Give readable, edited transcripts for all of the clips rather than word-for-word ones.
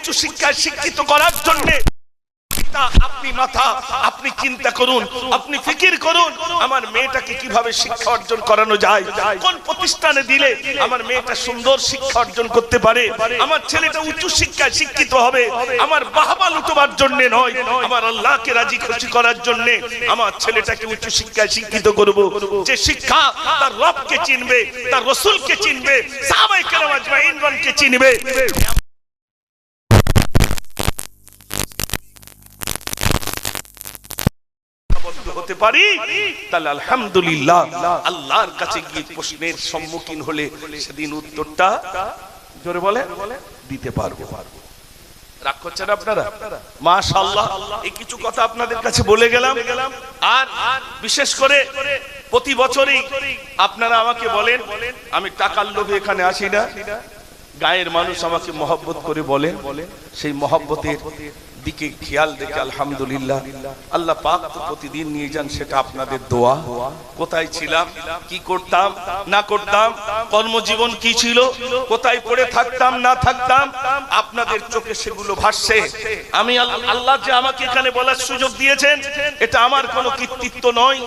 উচ্চ শিক্ষায় শিক্ষিত করার জন্য আপনি মাথা আপনি চিন্তা করুন, আপনি ফিকির করুন আমার মেয়েটাকে কিভাবে শিক্ষা অর্জন করানো যায়, কোন প্রতিষ্ঠানে দিলে আমার মেয়েটা সুন্দর শিক্ষা অর্জন করতে পারে, আমার ছেলেটা উচ্চ শিক্ষায় শিক্ষিত হবে আমার বাহবা লুটবার জন্য নয়, আমার আল্লাহকে রাজি খুশি করার জন্য আমার ছেলেটাকে উচ্চ শিক্ষায় শিক্ষিত করব, যে শিক্ষা তার রবকে চিনবে, তার রাসূলকে চিনবে, সাহাবায়ে কেরাম আজমাইনগণকে চিনবে। হতে পারি তাহলে আলহামদুলিল্লাহ আল্লাহর কাছে গিয়ে প্রশ্নের সম্মুখীন হলে সেদিন উত্তরটা জোরে বলে দিতে পারবো। রাগ করছেন আপনারা? মাশাআল্লাহ, এই কিছু কথা আপনাদের কাছে বলে গেলাম। আর বিশেষ করে প্রতি বছরই আপনারা আমাকে বলেন, আমি টাকার লোভে এখানে আসি না, গায়ের মানুষ আমাকে মহব্বত করে বলেন, সেই মহব্বতের দিকে খেয়াল রেখে আলহামদুলিল্লাহ আল্লাহ পাক তো প্রতিদিন নিয়ে যান, সেটা আপনাদের দোয়া। কোথায় ছিলাম, কি করতাম না করতাম, কর্মজীবন কি ছিল, কোথায় পড়ে থাকতাম না থাকতাম, আপনাদের চোখে সেগুলো ভাসছে। আমি আল্লাহ যে আমাকে এখানে বলার সুযোগ দিয়েছেন, এটা আমার কোনো কৃতিত্ব নয়,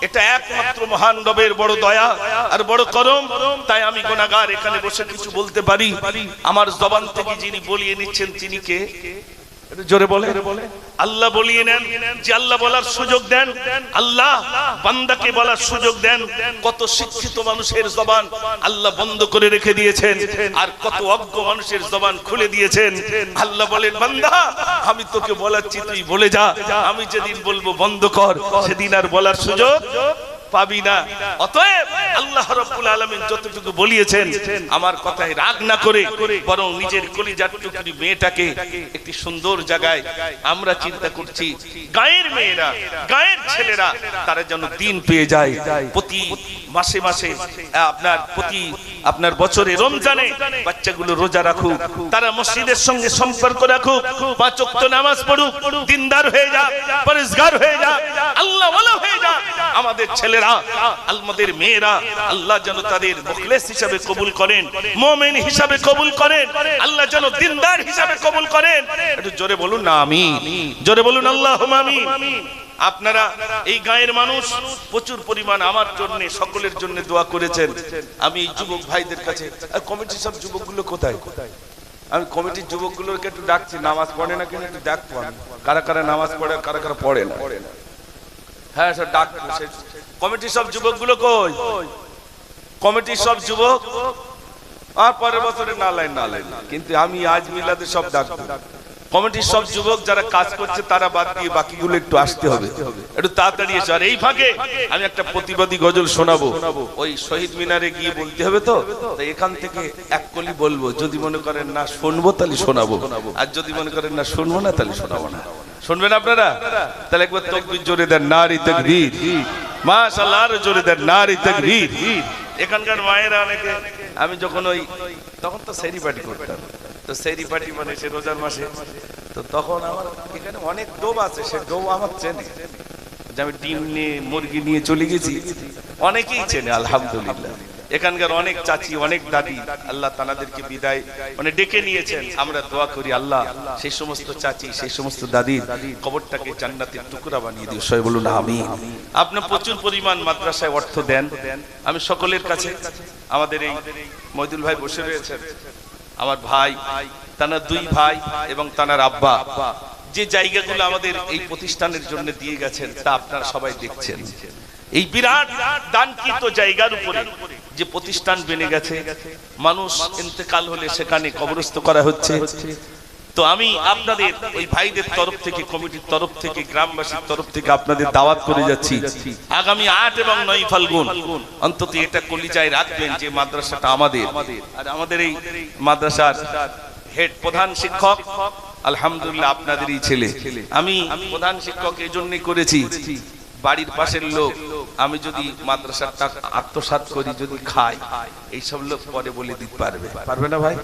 এটা একমাত্র মহান রবের বড় দয়া আর বড় করম। তাই আমি গুনাহগার এখানে বসে কিছু বলতে পারি। আমার জবান থেকে যিনি বলিয়ে নিচ্ছেন তিনি কে? জোরে বলে আল্লাহ বলিয়ে নেন, যে আল্লাহ বলার সুযোগ দেন, আল্লাহ বান্দাকে বলার সুযোগ দেন। কত শিক্ষিত মানুষের জবান আল্লাহ বন্ধ করে রেখে দিয়েছেন, আর কত অজ্ঞ মানুষের জবান খুলে দিয়েছেন। আল্লাহ বলেন, বান্দা আমি তোকে বলাচ্ছি, তুই বলে যা, আমি যেদিন বলবো বন্ধ কর, সেদিন আর বলার সুযোগ পাবি না। অতএব আল্লাহ রাব্বুল আলামিন যতটুকু বলিয়েছেন, আমার কথায় রাগ না করে বরং নিজের কলিজার টুকরি মেয়েটাকে একটি সুন্দর জায়গায় আমরা চিন্তা করছি, গায়ের মেয়েরা গায়ের ছেলেরা তারা যেন দিন পেয়ে যায়। প্রতি মাসে মাসে আপনার বছরে রমজানে বাচ্চাগুলো রোজা রাখুক, তারা মসজিদের সঙ্গে সম্পর্ক রাখুক, 5 ওয়াক্ত নামাজ পড়ুক, দিনদার হয়ে যাক, পরেজগার হয়ে যাক, আল্লাহ ওয়ালা হয়ে যাক। আমাদের ছেলেরা, আমাদের মেয়েরা আল্লাহ যেন তাদের মুখলেস হিসাবে কবুল করেন, মুমিন হিসাবে কবুল করেন, আল্লাহ যেন দিনদার হিসাবে কবুল করেন। একটু জোরে বলুন না আমিন, জোরে বলুন আল্লাহুম্মা আমিন। আপনারা এই গায়ের মানুষ প্রচুর পরিমাণ আমার জন্য, সকলের জন্য দোয়া করেছেন। আমি এই যুবক ভাইদের কাছে, কমিটির সব যুবকগুলো কোথায়? আমি কমিটির যুবকগুলোকে একটু ডাকছি, নামাজ পড়ে না কিনা একটু দেখবো আমি, কারা কারা নামাজ পড়ে, কারা কারা পড়ে না। হ্যাঁ স্যার ডাক, কমিটির সব যুবকগুলো কই? কমিটির সব যুবক আর পরের বছরে না লাইন, কিন্তু আমি আজ মিলাদে সব ডাকবো। কমিটির সব যুবক যারা কাজ করছে তারা বাদ দিয়ে বাকিগুলো একটু আসতে হবে, একটু তাড়াতাড়ি এসে। আর এই ফাঁকে আমি একটা প্রতিবাদী গজল শোনাবো, ওই শহীদ মিনারে গিয়ে বলতে হবে, তো এখান থেকে এক কলি বলবো। যদি মনে করেন না শুনবো তাহলে শোনাবো, আর যদি মনে করেন না শুনবো না তাহলে শোনাবো না। শুনবেন আপনারা? তাহলে একবার তাকবীর জোরে দেন, নারী তাকবীর, মাশাআল্লাহ, আরো জোরে দেন, নারী তাকবীর। এখানকার মায়েরা অনেকে, আমি যখন তখন তো সেরি পার্টি করতাম, তো সেরি পার্টি মানে সে রোজার মাসে, তো তখন আমার এখানে অনেক ডোব আছে, সে ডোব আমার চেনে, যে আমি ডিম নিয়ে মুরগি নিয়ে চলে গেছি, অনেকেই চেনে আলহামদুলিল্লাহ। এখানকার অনেক চাচি, অনেক দাদি, আল্লাহ তানাদেরকে বিদায় মানে ডেকে নিয়েছেন। আমরা দোয়া করি আল্লাহ সেই সমস্ত চাচি, সেই সমস্ত দাদির কবরটাকে জান্নাতের টুকরা বানিয়ে দিও, সবাই বলুন আমিন। আপনি প্রচুর পরিমাণ মাদ্রাসায় অর্থ দেন, আমি সকলের কাছে, আমাদের এই মইদুল ভাই বসে রয়েছেন, আমার ভাই, তানার 2 ভাই এবং তানার আব্বা, যে জায়গাগুলো আমাদের এই প্রতিষ্ঠানের জন্য দিয়ে গেছেন তা আপনারা সবাই দেখছেন। এই বিরাট দানকৃত জায়গার উপরে যে প্রতিষ্ঠান বেনে গেছে, মানুষ ইন্তেকাল হলে সেখানে কবরস্থ করা হচ্ছে। তো আমি আপনাদের ওই ভাইদের তরফ থেকে, কমিটির তরফ থেকে, গ্রামবাসীর তরফ থেকে আপনাদের দাওয়াত করে যাচ্ছি, আগামী 8 এবং 9 ফাল্গুন অন্তত এটা কলিজায় রাখবেন যে মাদ্রাসাটা আমাদের। আর আমাদের এই মাদ্রাসার হেড প্রধান শিক্ষক আলহামদুলিল্লাহ আপনাদেরই ছেলে। আমি প্রধান শিক্ষক এই জন্যই করেছি, বাড়ির পাশের লোক, আমি যদি মাদ্রাসাটা আত্মসাৎ করি, যদি খাই, এইসব লোক পরে বলে দিতে পারবে না ভাই?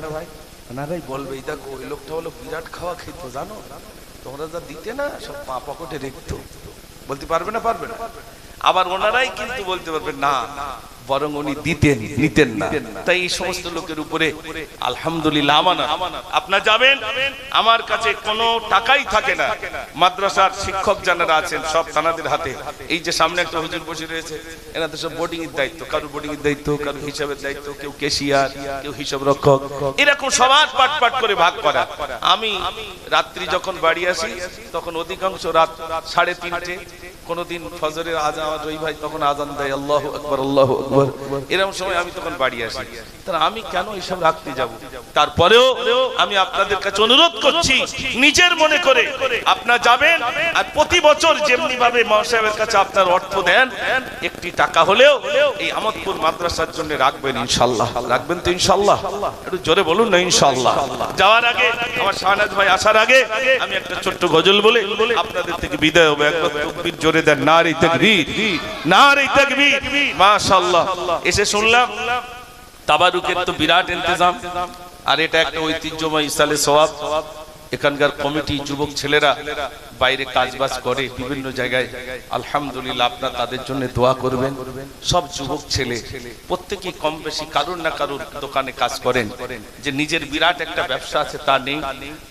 ওনারাই বলবে, এই দেখো ওই লোকটা হলো বিরাট খাওয়া খেত, জানো তোমরা যা দিতে না সব পা পকেটে রেখতো, বলতে পারবে না? আবার ওনারাই কিন্তু বলতে পারবেন না, বরং উনি দিতেন, নিতেন না। তাই এই সমস্ত লোকের উপরে আলহামদুলিল্লাহ আমানত। আপনারা যাবেন, আমার কাছে কোনো টাকাই থাকে না। মাদ্রাসার শিক্ষক যারা আছেন সব তানাদের হাতে। এই যে সামনে একটা হুজুর বসে রয়েছে, এনাদের সব বোর্ডিং এর দায়িত্ব, কারো বোর্ডিং এর দায়িত্ব, কারো হিসাবের দায়িত্ব, কেউ ক্যাশিয়ার, কেউ হিসাব রক্ষক, এরকম সবার পাট পাট করে ভাগ করা। আমি রাত্রি যখন বাড়ি আসি তখন অধিকাংশ রাত 3:30, কোনদিন ফজরের আজান, আমার ওই ভাই তখন আজান দেয়, আল্লাহু আকবার আল্লাহু আকবার, এরকম সময় আমি তখন বাড়ি আসি। তাহলে আমি কেন এইসব রাখতে যাব? তারপরেও আমি আপনাদের কাছে অনুরোধ করছি, নিজের মনে করে আপনারা যাবেন, আর প্রতি বছর যেমনি ভাবে মাওলানা সাহেবের কাছে আপনার অর্থ দেন, একটি টাকা হলেও এই আমদপুর মাদ্রাসার জন্য রাখবেন ইনশাআল্লাহ। রাখবেন তো ইনশাআল্লাহ? একটু জোরে বলুন না ইনশাআল্লাহ। যাওয়ার আগে আমার শাহনাজ ভাই আসার আগে আমি একটা ছোট্ট গজল বলে আপনাদের থেকে বিদায় হবো। একবার তাকবীর জোরে দেন, নারে তাকবীর, নারে তাকবীর। মাশাআল্লাহ। এসে শুনলাম তাবারুকের তো বিরাট ইন্তজাম, আর এটা একটা ঐতিহ্যময় ইসালে সওয়াব। এখানকার কমিটি যুবক ছেলেরা বাইরে কাজবাজ করে বিভিন্ন জায়গায়, আলহামদুলিল্লাহ আপনারা তাদের জন্য দোয়া করবেন। সব যুবক ছেলে প্রত্যেকেই কম বেশি কারুর না কারুর দোকানে কাজ করেন, যে নিজের বিরাট একটা ব্যবসা আছে তা নেই,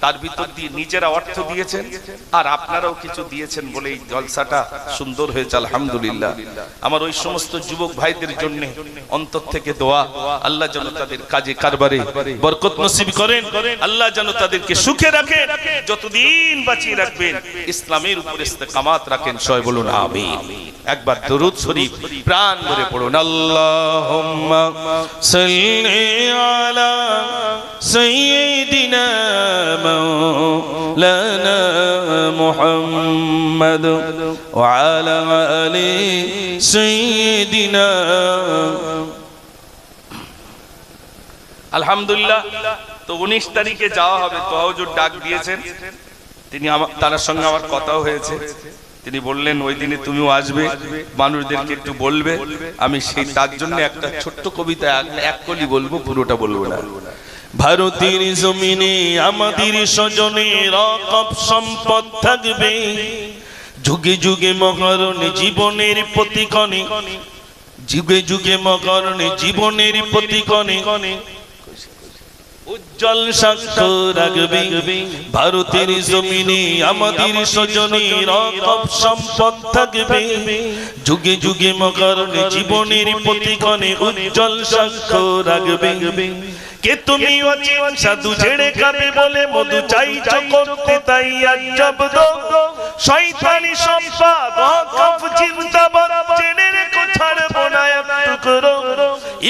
তার ভিতর দিয়ে নিজেরা অর্থ দিয়েছেন আর আপনারাও কিছু দিয়েছেন বলে এই জলসাটা সুন্দর হয়েছে আলহামদুলিল্লাহ। আমার ওই সমস্ত যুবক ভাইদের জন্য অন্তর থেকে দোয়া, আল্লাহ যেন তাদের কাজে কারবারে বরকত নসিব করেন, আল্লাহ যেন তাদেরকে সুখে রাখেন, যতদিন বাঁচিয়ে রাখবেন, ইসলামের উপর ইস্তেকামাত রাখেন। সবাই বলুন আমিন। একবার দরুদ শরীফ প্রাণ ভরে পড়ুন। আল্লাহুম্মা সাল্লি আলা সাইয়্যিদিনা মাওলানা মুহাম্মদ ওয়া আলা আলি সাইয়্যিদিনা। আলহামদুলিল্লাহ। তো 19 তারিখে যাওয়া হবে, তো হুজুর ডাক দিয়েছেন, তিনি তার সঙ্গে আমার কথাও হয়েছে। তিনি বললেন ওই দিনে তুমিও আসবে, মানুষদেরকে একটু বলবে। আমি সেই তার জন্য একটা ছোট্ট কবিতা এক কলি বলবো, পুরোটা বলবো না। ভারতের জমিনে আমাদের স্বজনের অকপ সম্পদ থাকবে, যুগে যুগে মহারণে জীবনের প্রতিক্ষণে, যুগে যুগে মহারণে জীবনের প্রতিক্ষণে উজ্জ্বল সাক্ষ্য রাখবে। ভারতের জমিনে আমাদের স্বজনের অকপ সম্পদ থাকবে, যুগে যুগে মকারণে জীবনের প্রতিক্ষণে উজ্জ্বল সাক্ষ্য রাখবে। কে তুমি অচিন সাধু ছেড়ে খাবে বলে মধু চাইছো করতে, তাই আজ জব্দ শয়তানি সম্পদ অকপ জিন্দাবাদ, জেনে রেখো ছাড়বো না এক টুকরো।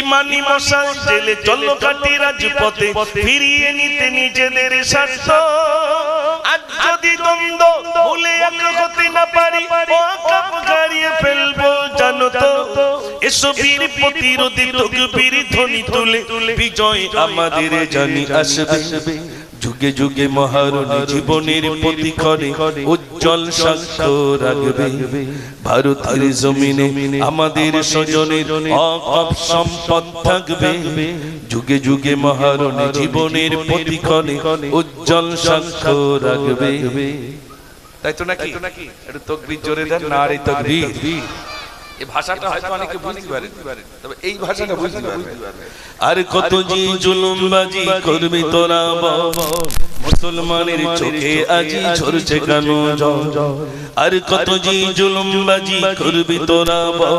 ইমানি মশাল জেলে চলো কাটি রাজপথে, ফিরিয়ে নিতে নিজেদের স্বার্থ। আজ যদি দ্বন্দ্ব ভুলে এক হতে না পারি, ওয়াকফ হারিয়ে ফেলবো জানো তো। এসো বীর প্রতিরোধী তকবীর ধ্বনি তুলে, বিজয় আমাদের জানি আসবে। যুগে যুগে মহারণে জীবনের প্রতিক্ষণে উজ্জ্বল সাক্ষ্য রাখবে। ভারতের জমিনে আমাদের স্বজনের অকপ সম্পদ থাকবে, যুগে যুগে মহারণে জীবনের প্রতিক্ষণে উজ্জ্বল সাক্ষ্য রাখবে। তাই তো নাকি? একটু তাকবীর জোরে দেন, নারে তাকবীর। এই ভাষাটা হয়তো অনেকে বুঝতে পারেন, তবে এই ভাষাটা বুঝতে পারবেন। আর কত যে জুলুমবাজি করবি তোরা বল, মুসলমানের চোখে আজি ঝরছে কেন জল। আর কত যে জুলুমবাজি করবি তোরা বল,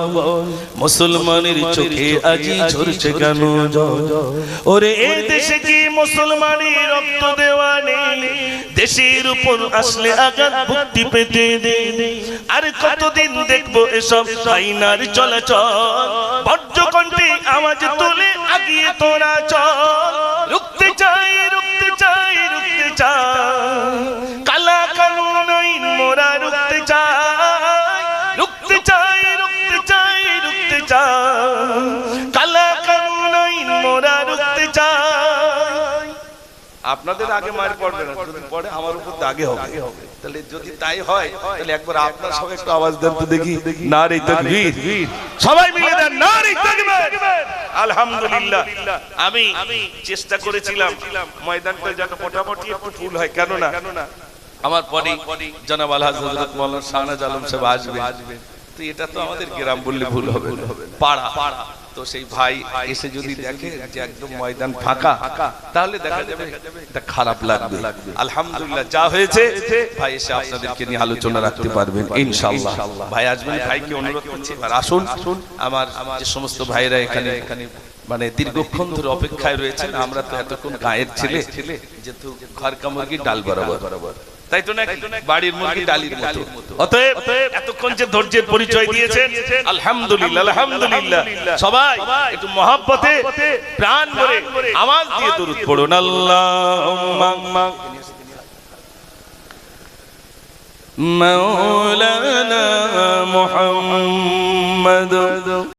মুসলমানের চোখে আজি ঝরছে কেন জল। ওরে এই দেশে কি মুসলমানের রক্ত দেওয়া নেই, দেশের উপর আসলে আঘাত ভুক্তি পেতে দে। আর কতদিন দেখবো এসব আইনার চলাচল, বজ্রকণ্ঠে আওয়াজ তুলে আগিয়ে তোরা চল। রুখতে চাই রুখতে চাই রুখতে চাই, কালা কানুন আইন মোরা রুখতে চাই। রুখতে চাই রুখতে চাই রুখতে চাই, কালা কানুন আইন মোরা রুখতে চাই। আপনাদের আগে মার পড়বে না, যদি পড়ে আমার উপর আগে হবে। তাহলে যদি তাই হয়, তাহলে একবার আপনার সবাই একটু আওয়াজ দেন তো দেখি, নারে তাকবীর। সবাই মিলে দেন নারে তাকবীর। আলহামদুলিল্লাহ। আমি চেষ্টা করেছিলাম ময়দানটা যেন মোটামুটি একটু ফুল হয়, কেন না আমার পরে জনাব আলহাজ হযরত মাওলানা শাহনাজ আলম সাহেব আসবে। তো এটা তো আমাদের গ্রাম বললে ভুল হবে না, পাড়া। তো সেই ভাই এসে যদি দেখে যে একদম ময়দান ফাঁকা, তাহলে দেখা যাবে এটা খারাপ লাগবে। আলহামদুলিল্লাহ যা হয়েছে, ভাই এসে আপনাদেরকে নিয়ে আলোচনা রাখতে পারবেন ইনশাআল্লাহ। ভাই আসবেন, ভাইকে অনুরোধ করছি আর আসুন। আমার যে সমস্ত ভাইরা এখানে মানে দীর্ঘক্ষণ ধরে অপেক্ষায় রয়েছেন, আমরা তো এতক্ষণ গায়ের ছেলে, যেহেতু ঘর কামড়ি ডাল বরাবর, তাই তো নাকি বাড়ির মুরগি ডালির মতো। অতএব এতক্ষণ যে ধৈর্যের পরিচয় দিয়েছেন, আলহামদুলিল্লাহ আলহামদুলিল্লাহ। সবাই একটু মহব্বতে প্রাণ ভরে আওয়াজ দিয়ে দরুদ পড়ুন। আল্লাহুম্মা মাওলানা মুহাম্মদ।